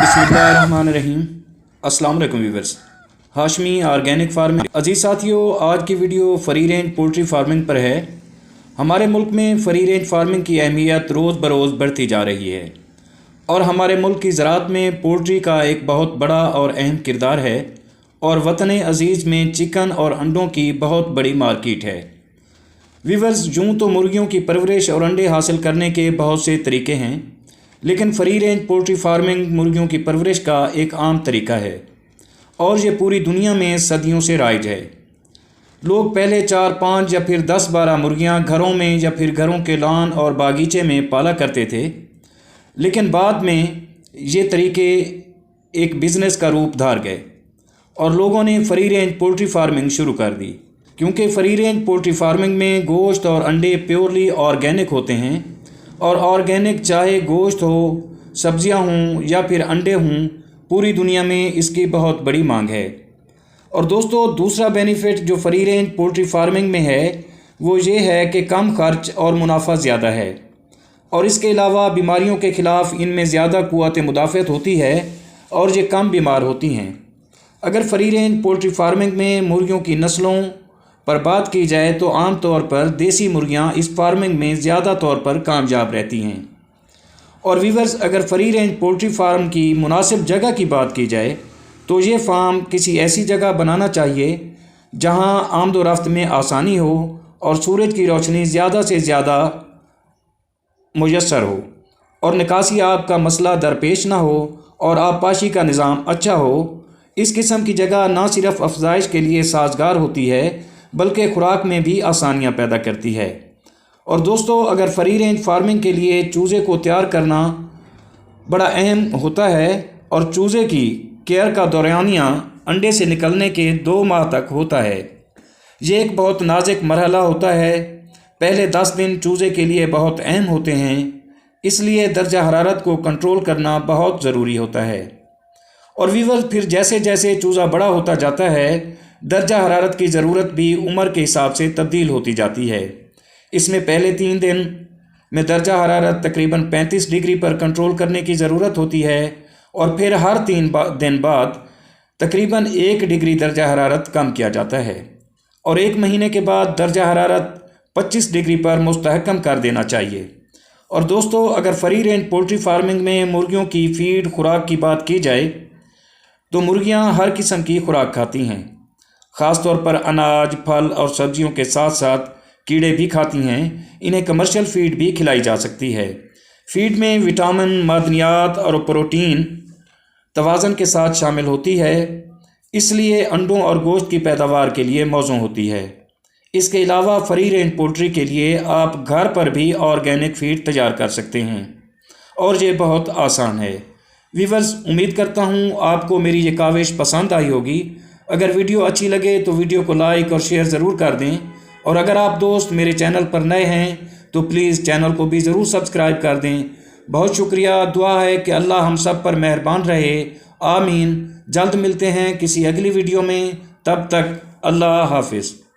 बिस्मिल्लाहिर्रहमानिर्रहीम। अस्सलाम वालेकुम व्यूअर्स। Hashmi organic farming. अजीज़ साथियों, आज की video free range poultry farming पर है। हमारे मुल्क में फ्री रेंज फार्मिंग की अहमियत रोज़ बरोज़ बढ़ती जा रही है और हमारे मुल्क की ज़राअत में पोल्ट्री का एक बहुत बड़ा और अहम किरदार है और वतन अज़ीज़ में चिकन और अंडों की बहुत बड़ी मार्केट है। व्यूअर्स, यूँ तो मुर्गियों की परवरिश और अंडे हासिल करने के बहुत से तरीके हैं, लेकिन फ्री रेंज पोल्ट्री फार्मिंग मुर्गियों की परवरिश का एक आम तरीका है और ये पूरी दुनिया में सदियों से राइज है। लोग पहले 4-5 या फिर 10-12 मुर्गियां घरों में या फिर घरों के लॉन और बागीचे में पाला करते थे, लेकिन बाद में ये तरीके एक बिज़नेस का रूप धार गए और लोगों ने फ्री रेंज पोल्ट्री फार्मिंग शुरू कर दी। क्योंकि फ्री रेंज पोल्ट्री फार्मिंग में गोश्त और अंडे प्योरली ऑर्गेनिक होते हैं और ऑर्गेनिक चाहे गोश्त हो, सब्जियां हों या फिर अंडे हों, पूरी दुनिया में इसकी बहुत बड़ी मांग है। और दोस्तों, दूसरा बेनिफिट जो फ्री रेंज पोल्ट्री फार्मिंग में है वो ये है कि कम खर्च और मुनाफा ज़्यादा है और इसके अलावा बीमारियों के ख़िलाफ़ इनमें ज़्यादा क़ुव्वत मुदाफ़अत होती है और ये कम बीमार होती हैं। अगर फ्री रेंज पोल्ट्री फार्मिंग में मुर्गियों की नस्लों पर बात की जाए तो आम तौर पर देसी मुर्गियां इस फार्मिंग में ज़्यादा तौर पर कामयाब रहती हैं। और व्यूअर्स, अगर फ्री रेंज पोल्ट्री फार्म की मुनासिब जगह की बात की जाए तो ये फार्म किसी ऐसी जगह बनाना चाहिए जहां आमदोरफ्त में आसानी हो और सूरज की रोशनी ज़्यादा से ज़्यादा मुयस्सर हो और निकासी आब का मसला दरपेश ना हो और आबपाशी का निज़ाम अच्छा हो। इस किस्म की जगह ना सिर्फ अफजाइश के लिए साजगार होती है बल्कि खुराक में भी आसानियां पैदा करती है। और दोस्तों, अगर फ्री रेंज फार्मिंग के लिए चूज़े को तैयार करना बड़ा अहम होता है और चूज़े की केयर का दौरानिया अंडे से निकलने के 2 माह तक होता है। ये एक बहुत नाजुक मरहला होता है। पहले 10 दिन चूज़े के लिए बहुत अहम होते हैं, इसलिए दर्जा हरारत को कंट्रोल करना बहुत ज़रूरी होता है। और व्यूअर्स, फिर जैसे जैसे चूज़ा बड़ा होता जाता है दर्जा हरारत की ज़रूरत भी उम्र के हिसाब से तब्दील होती जाती है। इसमें पहले 3 दिन में दर्जा हरारत तकरीबन 35 डिग्री पर कंट्रोल करने की ज़रूरत होती है और फिर हर 3 दिन बाद तकरीबन 1 डिग्री दर्जा हरारत कम किया जाता है और 1 महीने के बाद दर्जा हरारत 25 डिग्री पर मुस्तहकम कर देना चाहिए। और दोस्तों, अगर फ्री रेंज पोल्ट्री फार्मिंग में मुर्गियों की फीड खुराक की बात की जाए तो मुर्गियां हर किस्म की खुराक खाती हैं। ख़ास तौर पर अनाज, फल और सब्जियों के साथ साथ कीड़े भी खाती हैं। इन्हें कमर्शियल फ़ीड भी खिलाई जा सकती है। फ़ीड में विटामिन, मादनियात और प्रोटीन तवाज़न के साथ शामिल होती है, इसलिए अंडों और गोश्त की पैदावार के लिए मौजूद होती है। इसके अलावा फ्री रेंज पोल्ट्री के लिए आप घर पर भी ऑर्गेनिक फ़ीड तैयार कर सकते हैं और ये बहुत आसान है। व्यूअर्स, उम्मीद करता हूँ आपको मेरी ये काविश पसंद आई होगी। अगर वीडियो अच्छी लगे तो वीडियो को लाइक और शेयर ज़रूर कर दें और अगर आप दोस्त मेरे चैनल पर नए हैं तो प्लीज़ चैनल को भी ज़रूर सब्सक्राइब कर दें। बहुत शुक्रिया। दुआ है कि अल्लाह हम सब पर मेहरबान रहे। आमीन। जल्द मिलते हैं किसी अगली वीडियो में। तब तक अल्लाह हाफिज़।